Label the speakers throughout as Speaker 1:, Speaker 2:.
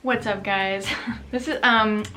Speaker 1: What's up, guys? This is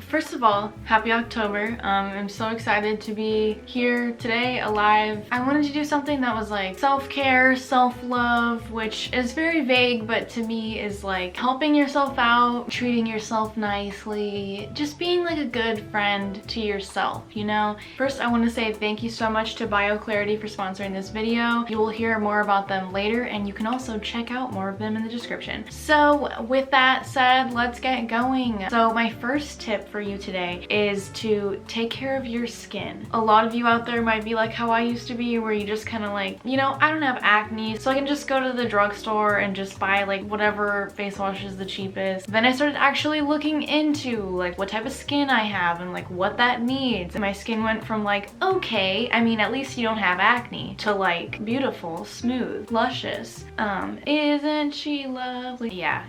Speaker 1: first of all, happy October. I'm so excited to be here today, alive. I wanted to do something that was like self-care, self-love, which is very vague, but to me is like helping yourself out, treating yourself nicely, just being like a good friend to yourself, you know? First, I want to say thank you so much to BioClarity for sponsoring this video. You will hear more about them later, and you can also check out more of them in the description. So with that said, let's get going. So my first tip for you today is to take care of your skin. A lot of you out there might be like how I used to be, where you just kind of like, you know, I don't have acne, so I can just go to the drugstore and just buy like whatever face wash is the cheapest. Then I started actually looking into like what type of skin I have and like what that needs. And my skin went from like, okay, I mean, at least you don't have acne, to like beautiful, smooth, luscious. Isn't she lovely? Yeah.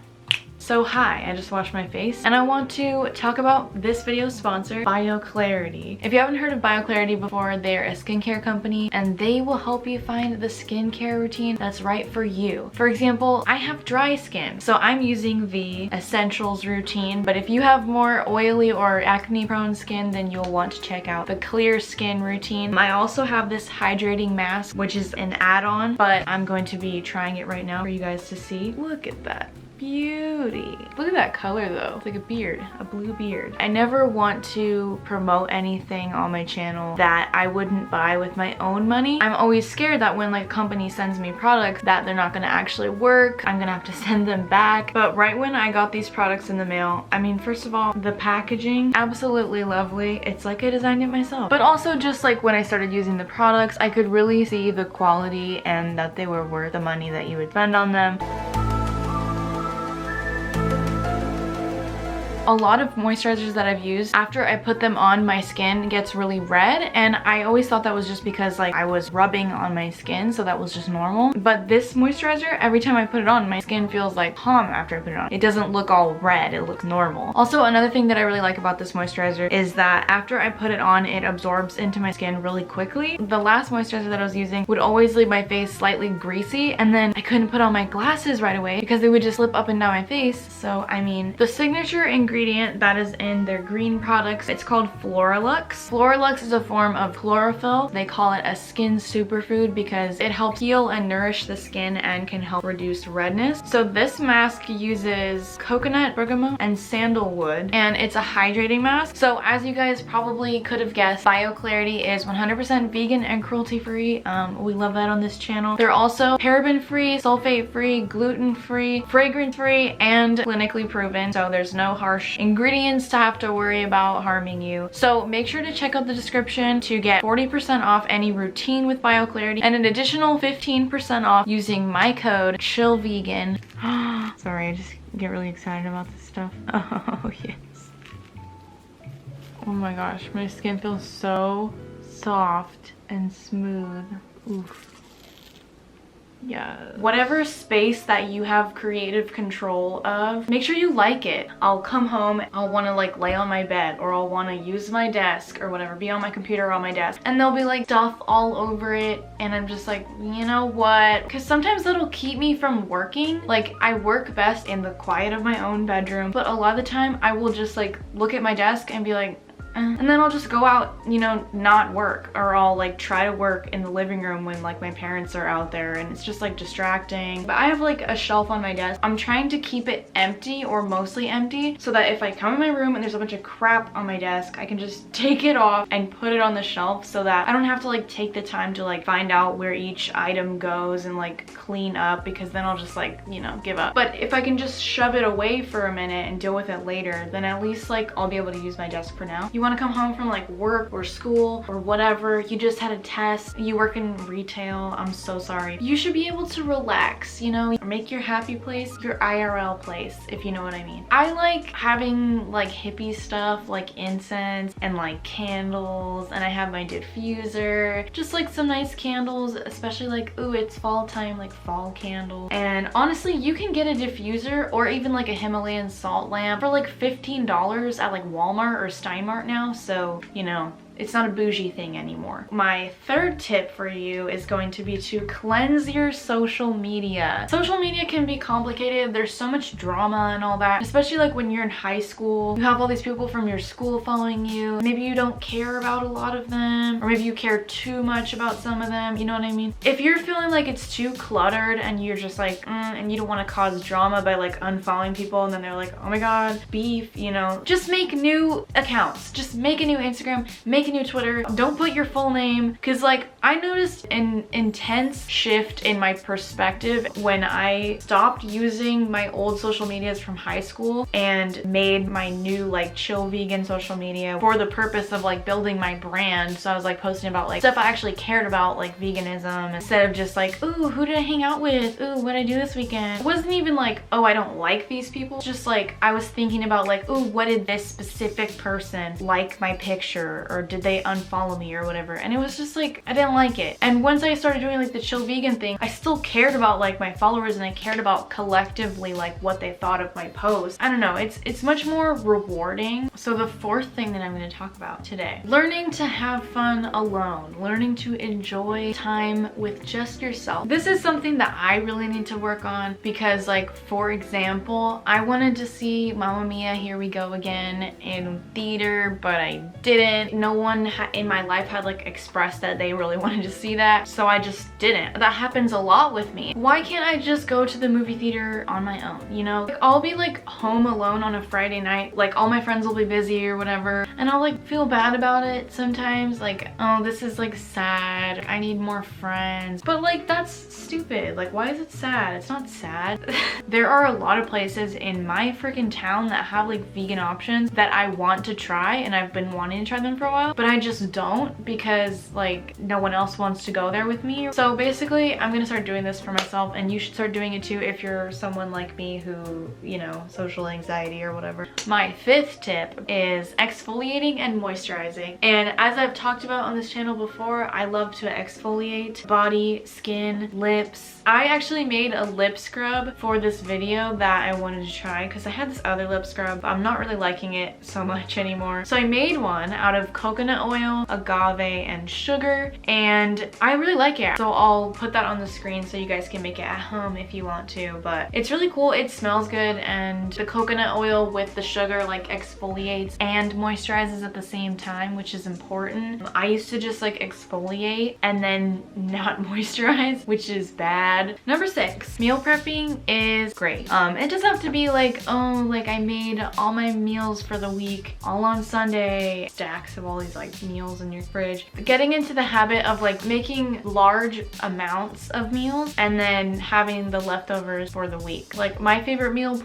Speaker 1: So hi, I just washed my face and I want to talk about this video's sponsor, BioClarity. If you haven't heard of BioClarity before, they're a skincare company and they will help you find the skincare routine that's right for you. For example, I have dry skin, so I'm using the Essentials routine, but if you have more oily or acne prone skin, then you'll want to check out the Clear Skin routine. I also have this hydrating mask, which is an add-on, but I'm going to be trying it right now for you guys to see. Look at that. Beauty. Look at that color though. It's like a beard, a blue beard. I never want to promote anything on my channel that I wouldn't buy with my own money. I'm always scared that when like a company sends me products that they're not gonna actually work. I'm gonna have to send them back. But right when I got these products in the mail, I mean, first of all, the packaging, absolutely lovely. It's like I designed it myself. But also just like when I started using the products, I could really see the quality and that they were worth the money that you would spend on them. A lot of moisturizers that I've used, after I put them on, my skin gets really red, and I always thought that was just because like I was rubbing on my skin, so that was just normal. But this moisturizer, every time I put it on, my skin feels like calm after I put it on. It doesn't look all red, it looks normal. Also, another thing that I really like about this moisturizer is that after I put it on, it absorbs into my skin really quickly. The last moisturizer that I was using would always leave my face slightly greasy, and then I couldn't put on my glasses right away because they would just slip up and down my face. So I mean, the signature ingredient that is in their green products, it's called Floralux. Floralux is a form of chlorophyll. They call it a skin superfood because it helps heal and nourish the skin and can help reduce redness. So this mask uses coconut, bergamot, and sandalwood, and it's a hydrating mask. So as you guys probably could have guessed, BioClarity is 100% vegan and cruelty-free. We love that on this channel. They're also paraben-free, sulfate-free, gluten-free, fragrance-free, and clinically proven. So there's no harsh ingredients to have to worry about harming you. So make sure to check out the description to get 40% off any routine with BioClarity and an additional 15% off using my code CHILLVEGAN. Sorry, I just get really excited about this stuff. Oh yes. Oh my gosh, my skin feels so soft and smooth. Oof. Yeah. Whatever space that you have creative control of, make sure you like it. I'll come home, I'll want to like lay on my bed, or I'll want to use my desk or whatever, be on my computer or on my desk, and there'll be like stuff all over it, and I'm just like, you know what? Because sometimes that'll keep me from working. Like, I work best in the quiet of my own bedroom, but a lot of the time I will just like look at my desk and be like, and then I'll just go out, you know, not work, or I'll like try to work in the living room when like my parents are out there, and it's just like distracting. But I have like a shelf on my desk. I'm trying to keep it empty or mostly empty so that if I come in my room and there's a bunch of crap on my desk, I can just take it off and put it on the shelf so that I don't have to like take the time to like find out where each item goes and like clean up, because then I'll just like, you know, give up. But if I can just shove it away for a minute and deal with it later, then at least like I'll be able to use my desk for now. You want to come home from like work or school or whatever, you just had a test, you work in retail, I'm so sorry. You should be able to relax, you know, make your happy place your IRL place, if you know what I mean. I like having like hippie stuff like incense and like candles, and I have my diffuser, just like some nice candles, especially like, ooh, it's fall time, like fall candles. And honestly, you can get a diffuser or even like a Himalayan salt lamp for like $15 at like Walmart or Steinmart now. So, you know, it's not a bougie thing anymore. My third tip for you is going to be to cleanse your social media. Social media can be complicated. There's so much drama and all that, especially like when you're in high school. You have all these people from your school following you. Maybe you don't care about a lot of them, or maybe you care too much about some of them, you know what I mean? If you're feeling like it's too cluttered and you're just like, and you don't want to cause drama by like unfollowing people and then they're like, oh my god, beef, you know, just make new accounts. Just make a new Instagram, make a new Twitter. Don't put your full name, because like I noticed an intense shift in my perspective when I stopped using my old social medias from high school and made my new like chill vegan social media for the purpose of like building my brand. So I was like posting about like stuff I actually cared about, like veganism, instead of just like, ooh, who did I hang out with? Ooh, what did I do this weekend? It wasn't even like, oh, I don't like these people. Just like I was thinking about like, ooh, what did this specific person like my picture, or did they unfollow me or whatever? And it was just like, I didn't like it. And once I started doing like the chill vegan thing, I still cared about like my followers, and I cared about collectively like what they thought of my post. I don't know, it's much more rewarding. So the fourth thing that I'm going to talk about today, learning to have fun alone, learning to enjoy time with just yourself. This is something that I really need to work on, because like, for example, I wanted to see Mamma Mia, Here We Go Again in theater, but I didn't. No one in my life had like expressed that they really wanted to see that, so I just didn't. That happens a lot with me. Why can't I just go to the movie theater on my own, you know? Like, I'll be like home alone on a Friday night, like all my friends will be busy or whatever, and I'll like feel bad about it sometimes, like, oh, this is like sad, I need more friends. But like, that's stupid. Like, why is it sad? It's not sad. There are a lot of places in my freaking town that have like vegan options that I want to try, and I've been wanting to try them for a while, but I just don't, because like no one else wants to go there with me. So basically, I'm gonna start doing this for myself, and you should start doing it too if you're someone like me who, you know, social anxiety or whatever. My fifth tip is exfoliating and moisturizing. And as I've talked about on this channel before, I love to exfoliate body, skin, lips. I actually made a lip scrub for this video that I wanted to try, because I had this other lip scrub. I'm not really liking it so much anymore. So I made one out of coconut oil, agave, and sugar, and I really like it. So I'll put that on the screen so you guys can make it at home if you want to, but it's really cool. It smells good, and the coconut oil with the sugar like exfoliates and moisturizes at the same time, which is important. I used to just like exfoliate and then not moisturize, which is bad. Number 6, meal prepping is great. It doesn't have to be like, oh, like I made all my meals for the week all on Sunday, stacks of all these like meals in your fridge. Getting into the habit of like making large amounts of meals and then having the leftovers for the week. Like, my favorite meal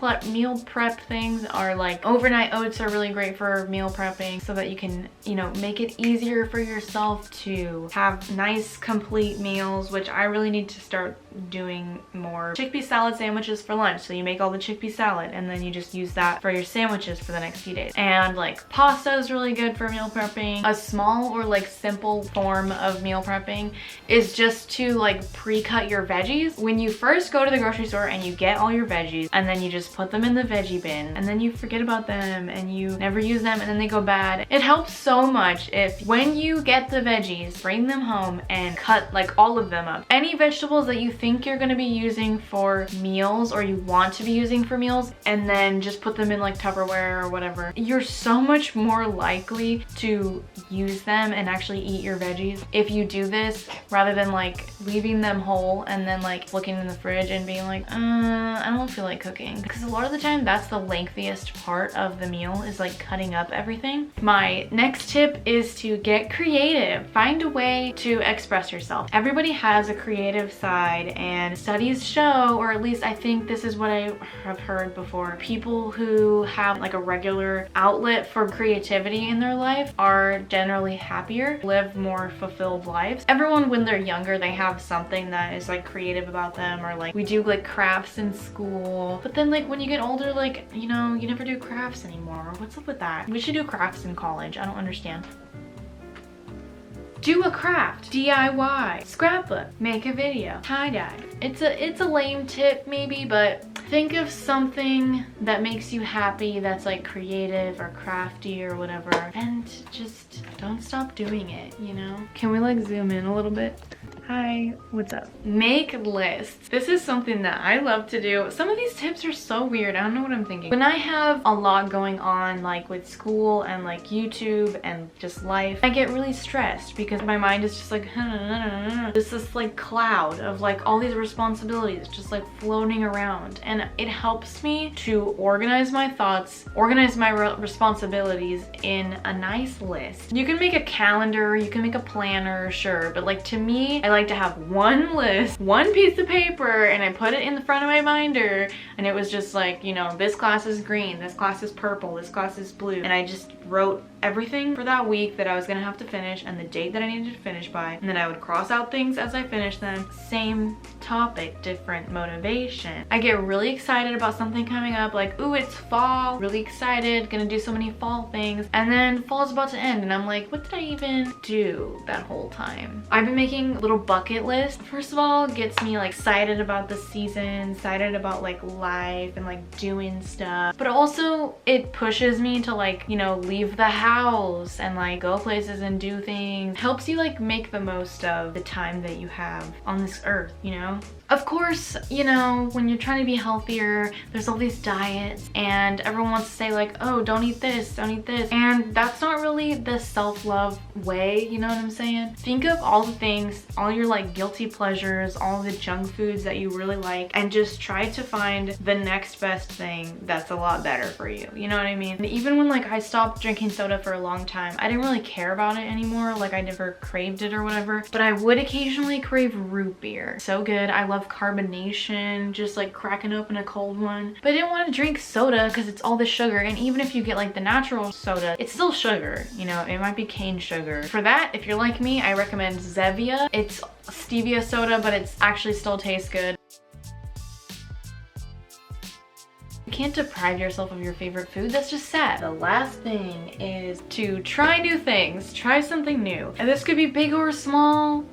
Speaker 1: prep things are like overnight oats are really great for meal prepping, so that you can, you know, make it easier for yourself to have nice complete meals, which I really need to start doing more. Chickpea salad sandwiches for lunch, so you make all the chickpea salad and then you just use that for your sandwiches for the next few days. And like pasta is really good for meal prepping. A small or like simple form of meal prepping is just to like pre-cut your veggies. When you first go to the grocery store and you get all your veggies, and then you just put them in the veggie bin, and then you forget about them and you never use them, and then they go bad. It helps so much if when you get the veggies, bring them home and cut like all of them up. Any vegetables that you think you're going to be using for meals, or you want to be using for meals, and then just put them in like Tupperware or whatever, you're so much more likely to use them and actually eat your veggies if you do this, rather than like leaving them whole and then like looking in the fridge and being like, I don't feel like cooking. Because a lot of the time that's the lengthiest part of the meal, is like cutting up everything. My next tip is to get creative. Find a way to express yourself. Everybody has a creative side, and studies show, or at least I think this is what I have heard before, people who have like a regular outlet for creativity in their life are generally happier, live more fulfilled lives. Everyone, when they're younger, they have something that is like creative about them, or like we do like crafts in school, but then like when you get older, like, you know, you never do crafts anymore. What's up with that? We should do crafts in college. I don't understand. Do a craft, DIY, scrapbook, make a video, tie-dye. It's a lame tip maybe, but think of something that makes you happy, that's like creative or crafty or whatever, and just don't stop doing it, you know? Can we like zoom in a little bit? Hi, what's up? Make lists. This is something that I love to do. Some of these tips are so weird. I don't know what I'm thinking. When I have a lot going on, like with school and like YouTube and just life, I get really stressed because my mind is just like, there's this like cloud of like all these responsibilities just like floating around. And it helps me to organize my thoughts, organize my responsibilities in a nice list. You can make a calendar, you can make a planner, sure, but like to me, I like to have one list, one piece of paper, and I put it in the front of my binder, and it was just like, you know, this class is green, this class is purple, this class is blue, and I just wrote everything for that week that I was gonna have to finish and the date that I needed to finish by, and then I would cross out things as I finished them. Same topic, different motivation. I get really excited about something coming up, like, ooh, it's fall, really excited, gonna do so many fall things, and then fall's about to end and I'm like, what did I even do that whole time? I've been making little bucket lists. First of all, it gets me like excited about the season, excited about like life and like doing stuff, but also it pushes me to like, you know, leave the house and like go places and do things. Helps you like make the most of the time that you have on this earth, you know? Of course, you know, when you're trying to be healthier, there's all these diets and everyone wants to say like, oh, don't eat this, don't eat this. And that's not really the self-love way, you know what I'm saying? Think of all the things, all your like guilty pleasures, all the junk foods that you really like, and just try to find the next best thing that's a lot better for you. You know what I mean? And even when like I stopped drinking soda for a long time, I didn't really care about it anymore. Like I never craved it or whatever, but I would occasionally crave root beer. So good. I love carbonation, just like cracking open a cold one. But I didn't want to drink soda because it's all the sugar, and even if you get like the natural soda, it's still sugar, you know, it might be cane sugar. For that, if you're like me, I recommend Zevia. It's stevia soda, but it's actually still tastes good. You can't deprive yourself of your favorite food, that's just sad. The last thing is to try new things, try something new. And this could be big or small.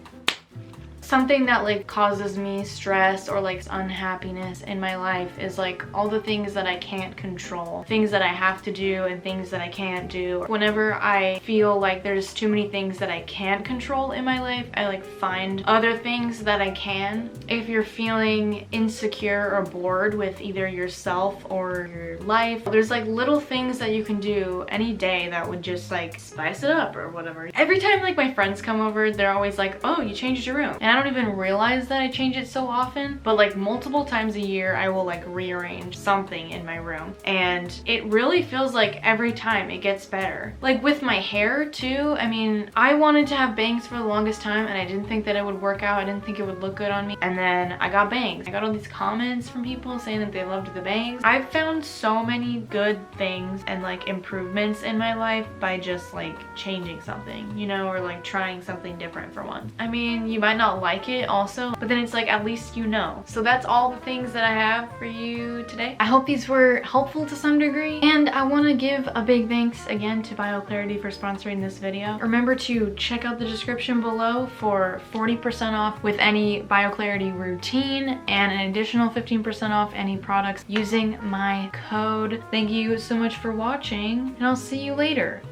Speaker 1: Something that like causes me stress or like unhappiness in my life is like all the things that I can't control, things that I have to do and things that I can't do. Whenever I feel like there's too many things that I can't control in my life, I like find other things that I can. If you're feeling insecure or bored with either yourself or your life, there's like little things that you can do any day that would just like spice it up or whatever. Every time like my friends come over, they're always like, oh, you changed your room. And I don't even realize that I change it so often, but like multiple times a year I will like rearrange something in my room, and it really feels like every time it gets better. Like with my hair too, I mean, I wanted to have bangs for the longest time and I didn't think that it would work out. I didn't think it would look good on me, and then I got bangs. I got all these comments from people saying that they loved the bangs. I've found so many good things and like improvements in my life by just like changing something, you know, or like trying something different for once. I mean, you might not like it also, but then it's like at least you know. So that's all the things that I have for you today. I hope these were helpful to some degree, and I want to give a big thanks again to BioClarity for sponsoring this video. Remember to check out the description below for 40% off with any BioClarity routine and an additional 15% off any products using my code. Thank you so much for watching, and I'll see you later.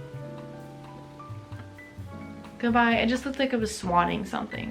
Speaker 1: Goodbye. I just looked like I was swatting something.